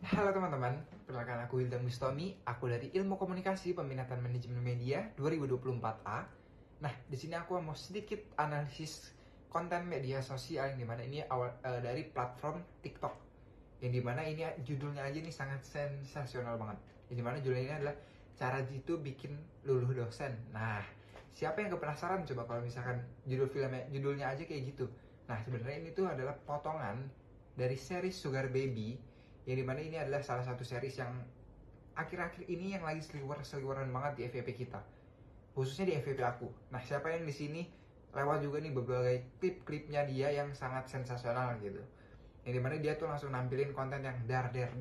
Halo teman-teman, perkenalkan aku Wildan Mustomi, aku dari Ilmu Komunikasi Peminatan Manajemen Media 2024A. Nah, di sini aku mau sedikit analisis konten media sosial yang dimana ini dari platform TikTok. Yang dimana ini judulnya aja nih sangat sensasional banget. Yang dimana judulnya ini adalah cara jitu bikin luluh dosen. Nah, siapa yang kepenasaran coba kalau misalkan judulnya aja kayak gitu. Nah, sebenarnya ini tuh adalah potongan dari series Sugar Baby, yang dimana ini adalah salah satu series yang akhir-akhir ini yang lagi seliweran banget di FYP kita, khususnya di FYP aku. Nah, siapa yang di sini lewat juga nih berbagai klip-klipnya dia yang sangat sensasional gitu, yang dimana dia tuh langsung nampilin konten yang dar yang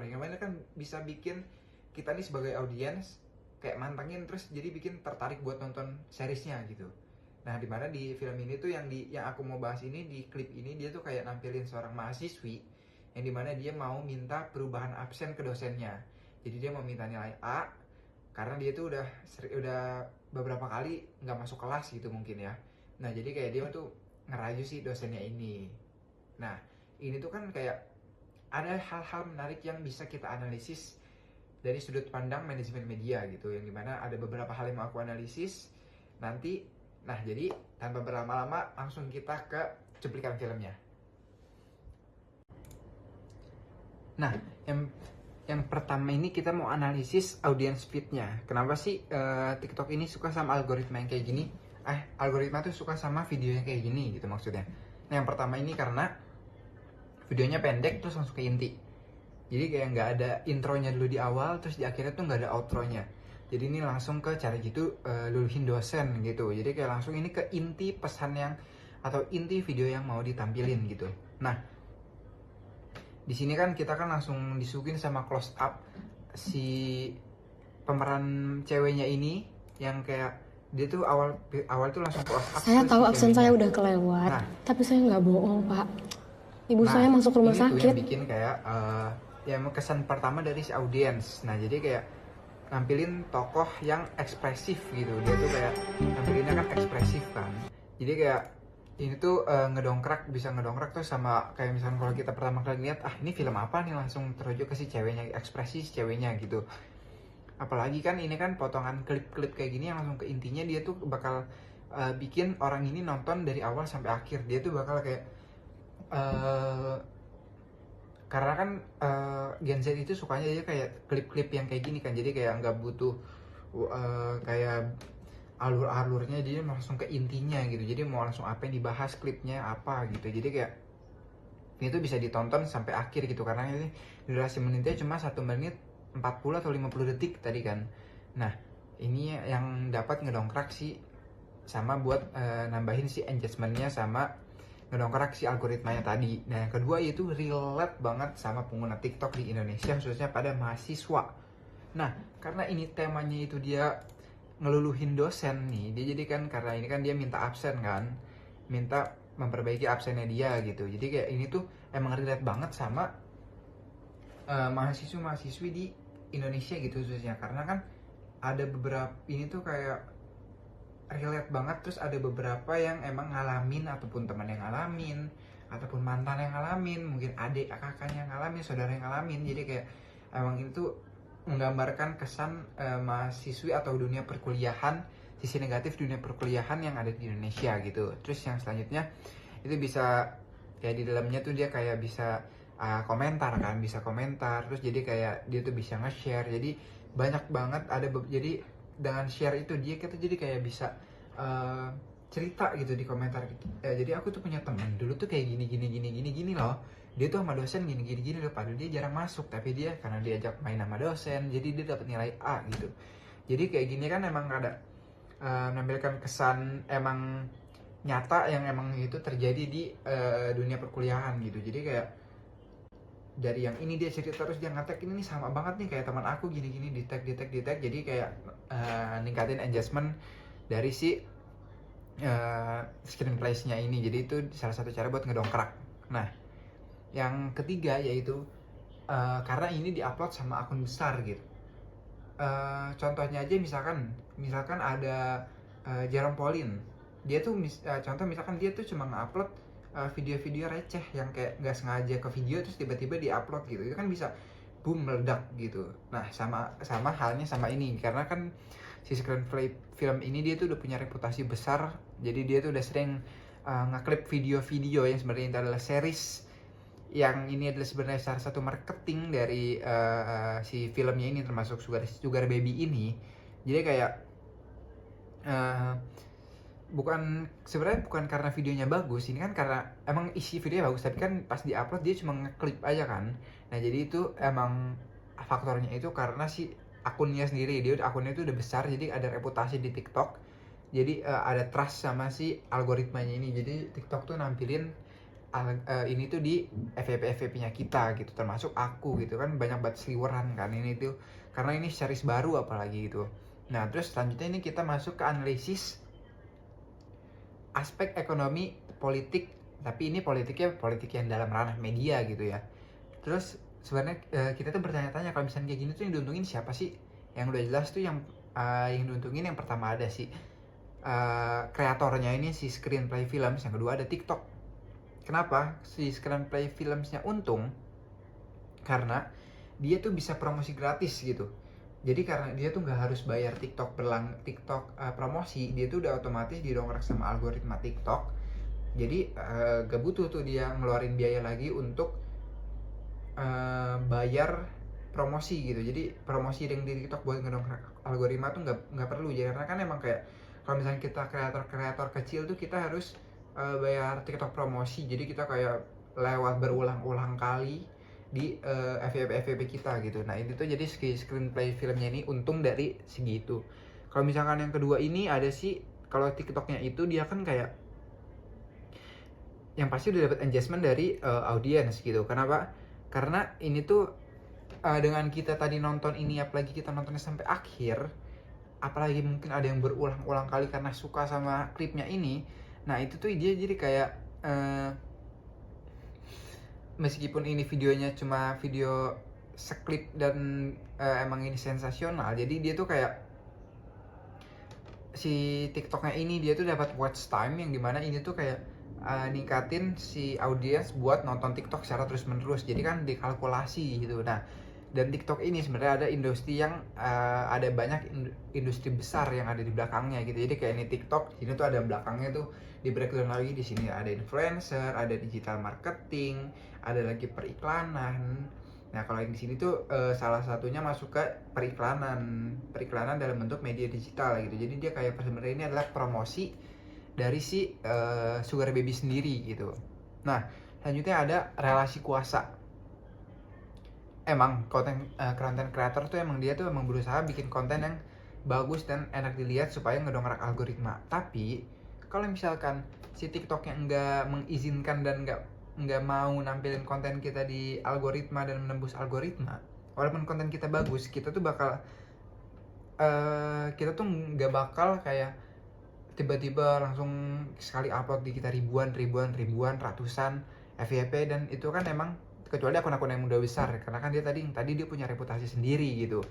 dimana kan bisa bikin kita nih sebagai audiens kayak mantengin, terus jadi bikin tertarik buat nonton seriesnya gitu. Nah, dimana di film ini tuh yang aku mau bahas ini, di klip ini dia tuh kayak nampilin seorang mahasiswi yang dimana dia mau minta perubahan absen ke dosennya. Jadi dia mau minta nilai A karena dia tuh udah beberapa kali nggak masuk kelas gitu mungkin ya. Nah, jadi kayak dia tuh ngerayu si dosennya ini. Nah, ini tuh kan kayak ada hal-hal menarik yang bisa kita analisis dari sudut pandang manajemen media gitu, yang dimana ada beberapa hal yang mau aku analisis nanti. Nah, jadi tanpa berlama-lama langsung kita ke cuplikan filmnya. Nah, yang pertama ini kita mau analisis audience feed-nya. Kenapa sih TikTok ini suka sama algoritma yang kayak gini? Algoritma tuh suka sama video yang kayak gini gitu maksudnya. Nah, yang pertama ini karena videonya pendek terus langsung ke inti. Jadi kayak nggak ada intronya dulu di awal, terus di akhirnya tuh nggak ada outronya. Jadi ini langsung ke cara gitu luluhin dosen gitu. Jadi kayak langsung ini ke inti pesan yang atau inti video yang mau ditampilin gitu. Nah, di sini kan kita kan langsung disuguhin sama close up si pemeran ceweknya ini yang kayak dia tuh awal tuh langsung close up. Saya tahu si absen ceweknya. saya udah kelewat, tapi saya nggak bohong, Pak. Ibu Nah, saya masuk rumah ini tuh yang sakit. bikin kayak ya kesan pertama dari si audiens. Nah, jadi kayak nampilin tokoh yang ekspresif gitu. Dia tuh kayak nampilinnya kan ekspresif kan. Jadi kayak ini tuh bisa ngedongkrak tuh sama kayak misalnya kalau kita pertama kali lihat, ini film apa nih, langsung terujuk ke si ceweknya, ekspresi si ceweknya gitu. Apalagi kan ini kan potongan klip-klip kayak gini yang langsung ke intinya, dia tuh bakal bikin orang ini nonton dari awal sampai akhir. Dia tuh bakal kayak karena kan Gen Z itu sukanya aja kayak klip-klip yang kayak gini kan, jadi kayak nggak butuh kayak alur-alurnya, dia langsung ke intinya gitu. Jadi mau langsung apa yang dibahas, klipnya apa gitu. Jadi kayak ini tuh bisa ditonton sampai akhir gitu, karena ini durasi menitnya cuma 1 menit 40 atau 50 detik tadi kan. Nah, ini yang dapat ngedongkrak sih sama buat nambahin si engagementnya sama ngedongkrak si algoritmanya tadi. Nah, yang kedua yaitu relate banget sama pengguna TikTok di Indonesia, khususnya pada mahasiswa. Nah, karena ini temanya itu dia ngeluluhin dosen nih, dia jadi kan karena ini kan dia minta absen kan, minta memperbaiki absennya dia gitu. Jadi kayak ini tuh emang relate banget sama mahasiswa-mahasiswi di Indonesia gitu khususnya, karena kan ada beberapa ini tuh kayak relate banget. Terus ada beberapa yang emang ngalamin, ataupun teman yang ngalamin, ataupun mantan yang ngalamin, mungkin adik kakaknya yang ngalamin, saudara yang ngalamin. Jadi kayak emang itu menggambarkan kesan mahasiswi atau dunia perkuliahan, sisi negatif dunia perkuliahan yang ada di Indonesia gitu. Terus yang selanjutnya itu bisa kayak di dalamnya tuh dia kayak bisa komentar kan, bisa komentar. Terus jadi kayak dia tuh bisa nge-share, jadi banyak banget jadi dengan share itu kita jadi kayak bisa cerita gitu di komentar gitu. Jadi aku tuh punya teman dulu tuh kayak gini loh, dia tuh sama dosen gini loh, padahal dia jarang masuk, tapi dia karena diajak main sama dosen jadi dia dapat nilai A gitu. Jadi kayak gini kan emang ada menampilkan kesan emang nyata yang emang itu terjadi di dunia perkuliahan gitu. Jadi kayak dari yang ini dia cerita terus dia ngetek, ini sama banget nih kayak teman aku gini di tag. Jadi kayak ningkatin engagement dari si screenplays-nya ini. Jadi itu salah satu cara buat ngedongkrak. Nah, yang ketiga yaitu karena ini diupload sama akun besar gitu. Contohnya aja misalkan ada Jerome Pauline, dia tuh contoh misalkan dia tuh cuma ngupload video-video receh yang kayak nggak sengaja ke video terus tiba-tiba diupload gitu, itu kan bisa boom meledak gitu. Nah sama halnya sama ini, karena kan si screenplay film ini dia tuh udah punya reputasi besar, jadi dia tuh udah sering ngeklip video-video yang sebenarnya itu adalah series, yang ini adalah sebenarnya salah satu marketing dari si filmnya ini, termasuk Sugar Baby ini. Jadi kayak sebenarnya bukan karena videonya bagus, ini kan karena emang isi videonya bagus, tapi kan pas diupload dia cuma ngeklip aja kan. Nah jadi itu emang faktornya itu karena si akunnya sendiri, dia akunnya itu udah besar, jadi ada reputasi di TikTok, jadi ada trust sama si algoritmanya ini. Jadi TikTok tuh nampilin ini tuh di FYP-nya kita gitu, termasuk aku gitu kan, banyak banget seliweran kan ini tuh, karena ini series baru apalagi gitu. Nah terus selanjutnya ini kita masuk ke analisis aspek ekonomi politik, tapi ini politik yang dalam ranah media gitu ya. Terus sebenarnya kita tuh bertanya-tanya, kalau misalnya kayak gini tuh yang diuntungin siapa sih? Yang udah jelas tuh yang diuntungin yang pertama ada si kreatornya ini, si screenplay films, yang kedua ada TikTok. Kenapa si screenplay filmsnya untung? Karena dia tuh bisa promosi gratis gitu. Jadi karena dia tuh nggak harus bayar TikTok promosi, dia tuh udah otomatis didongkrak sama algoritma TikTok. Jadi gak butuh tuh dia ngeluarin biaya lagi untuk bayar promosi gitu. Jadi promosi yang di TikTok buat ngedongkrak algoritma tuh nggak perlu ya, karena kan emang kayak kalau misalnya kita kreator kecil tuh kita harus bayar TikTok promosi, jadi kita kayak lewat berulang-ulang kali di FYP kita gitu. Nah ini tuh jadi screenplay filmnya ini untung dari segitu. Kalau misalkan yang kedua ini ada sih, kalau TikToknya itu dia kan kayak yang pasti udah dapat engagement dari audience gitu. Kenapa? Karena ini tuh dengan kita tadi nonton ini, apalagi kita nontonnya sampai akhir, apalagi mungkin ada yang berulang-ulang kali karena suka sama klipnya ini. Nah itu tuh dia jadi kayak meskipun ini videonya cuma video seklip dan emang ini sensasional, jadi dia tuh kayak si TikToknya ini dia tuh dapat watch time yang dimana ini tuh kayak ningkatin si audiens buat nonton TikTok secara terus menerus, jadi kan dikalkulasi gitu. Nah dan TikTok ini sebenarnya ada industri yang ada banyak industri besar yang ada di belakangnya gitu. Jadi kayak ini TikTok, ini tuh ada belakangnya tuh di breakdown lagi, di sini ada influencer, ada digital marketing, ada lagi periklanan. Nah kalau yang di sini tuh salah satunya masuk ke periklanan dalam bentuk media digital gitu. Jadi dia kayak sebenarnya ini adalah promosi dari si Sugar Baby sendiri gitu. Nah selanjutnya ada relasi kuasa. Emang konten kreator tuh emang dia tuh emang berusaha bikin konten yang bagus dan enak dilihat supaya ngedongkrak algoritma. Tapi kalau misalkan si TikToknya nggak mengizinkan dan nggak mau nampilin konten kita di algoritma dan menembus algoritma, walaupun konten kita bagus, kita tuh nggak bakal kayak tiba-tiba langsung sekali upload di kita ribuan, ratusan FYP, dan itu kan emang kecuali akun-akun yang udah besar, karena kan dia tadi dia punya reputasi sendiri gitu.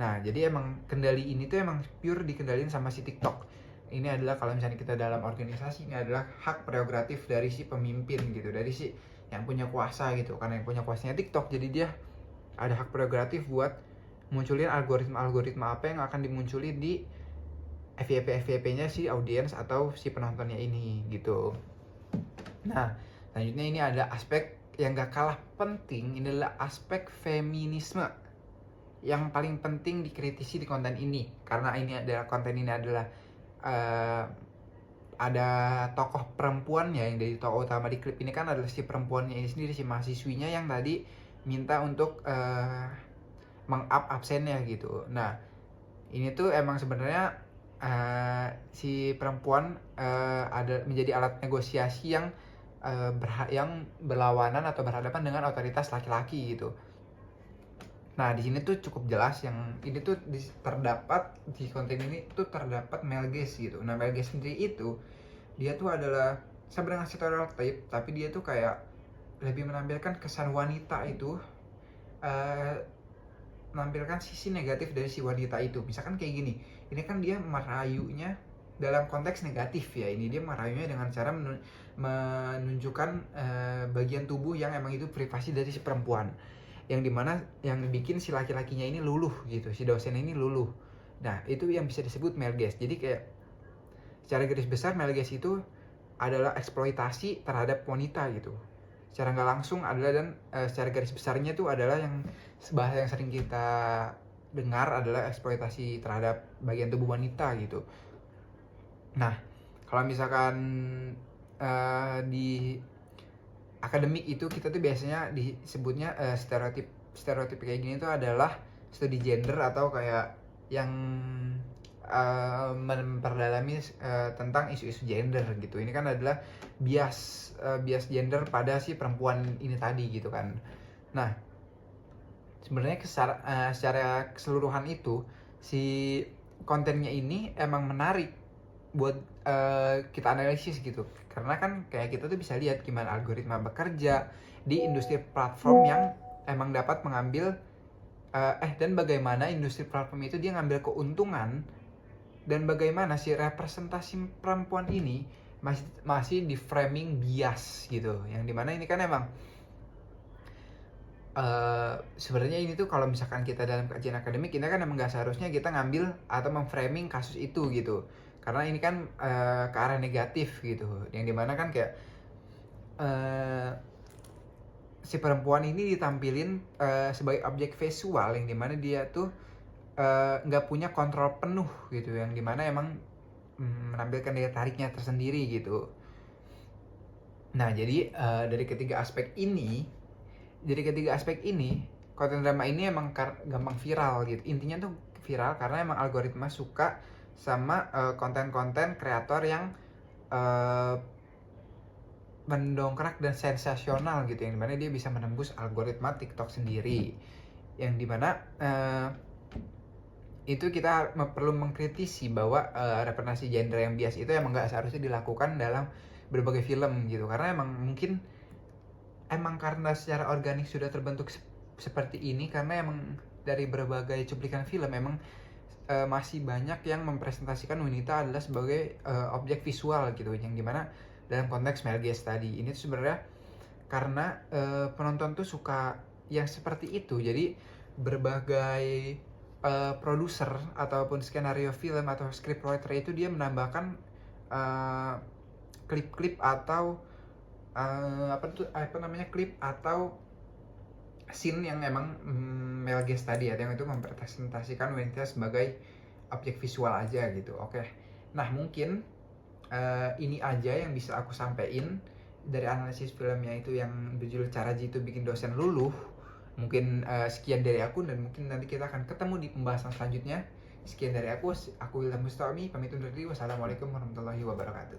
Nah jadi emang kendali ini tuh emang pure dikendalin sama si TikTok. Ini adalah kalau misalnya kita dalam organisasi, ini adalah hak prerogatif dari si pemimpin gitu, dari si yang punya kuasa gitu. Karena yang punya kuasanya TikTok, jadi dia ada hak prerogatif buat munculin algoritma apa yang akan dimunculin di FYP-nya si audiens atau si penontonnya ini gitu. Nah selanjutnya ini ada aspek yang gak kalah penting, ini adalah aspek feminisme yang paling penting dikritisi di konten ini, karena konten ini adalah ada tokoh perempuannya, yang dari tokoh utama di klip ini kan adalah si perempuannya ini sendiri, si mahasiswinya yang tadi minta untuk meng-up absennya gitu. Nah ini tuh emang sebenarnya si perempuan ada menjadi alat negosiasi yang berlawanan atau berhadapan dengan otoritas laki-laki gitu. Nah di sini tuh cukup jelas, yang ini tuh terdapat di konten ini tuh terdapat male gaze gitu. Nah male gaze sendiri itu dia tuh adalah sebenarnya stereotype, tapi dia tuh kayak lebih menampilkan kesan wanita itu, menampilkan sisi negatif dari si wanita itu. Misalkan kayak gini, ini kan dia merayunya dalam konteks negatif ya. Ini dia merayunya dengan cara menunjukkan bagian tubuh yang emang itu privasi dari si perempuan, yang dimana yang bikin si laki-lakinya ini luluh gitu, si dosen ini luluh. Nah itu yang bisa disebut male gaze. Jadi kayak secara garis besar male gaze itu adalah eksploitasi terhadap wanita gitu. Secara nggak langsung adalah, dan secara garis besarnya itu adalah yang bahasa yang sering kita dengar adalah eksploitasi terhadap bagian tubuh wanita gitu. Nah kalau misalkan di akademik itu kita tuh biasanya disebutnya stereotip kayak gini tuh adalah studi gender, atau kayak yang memperdalami tentang isu-isu gender gitu. Ini kan adalah bias gender pada si perempuan ini tadi gitu kan. Nah sebenarnya secara keseluruhan itu si kontennya ini emang menarik buat kita analisis gitu, karena kan kayak kita tuh bisa lihat gimana algoritma bekerja di industri platform yang emang dapat mengambil dan bagaimana industri platform itu dia ngambil keuntungan, dan bagaimana si representasi perempuan ini masih di framing bias gitu, yang dimana ini kan emang sebenarnya ini tuh kalau misalkan kita dalam kajian akademik, ini kan emang nggak seharusnya kita ngambil atau memframing kasus itu gitu, karena ini kan ke arah negatif gitu, yang dimana kan kayak si perempuan ini ditampilin sebagai objek visual, yang dimana dia tuh nggak punya kontrol penuh gitu, yang dimana emang menampilkan daya tariknya tersendiri gitu. Nah jadi dari ketiga aspek ini konten drama ini emang gampang viral gitu. Intinya tuh viral karena emang algoritma suka sama konten-konten kreator yang mendongkrak dan sensasional gitu, yang dimana dia bisa menembus algoritma TikTok sendiri, yang dimana itu kita perlu mengkritisi bahwa representasi gender yang bias itu emang nggak seharusnya dilakukan dalam berbagai film gitu, karena emang karena secara organik sudah terbentuk seperti ini, karena emang dari berbagai cuplikan film emang masih banyak yang mempresentasikan wanita adalah sebagai objek visual gitu, yang dimana dalam konteks male gaze tadi ini tuh sebenarnya karena penonton tuh suka yang seperti itu, jadi berbagai produser ataupun skenario film atau scriptwriter itu dia menambahkan klip-klip atau klip atau scene yang emang male gaze tadi, yang itu mempresentasikan wanita sebagai objek visual aja gitu. Oke. Nah mungkin ini aja yang bisa aku sampaikan dari analisis filmnya itu yang berjudul Cara Jitu Bikin Dosen Luluh. Mungkin sekian dari aku, dan mungkin nanti kita akan ketemu di pembahasan selanjutnya. Sekian dari aku Wildan Mustami, pamit undur diri. Wassalamualaikum warahmatullahi wabarakatuh.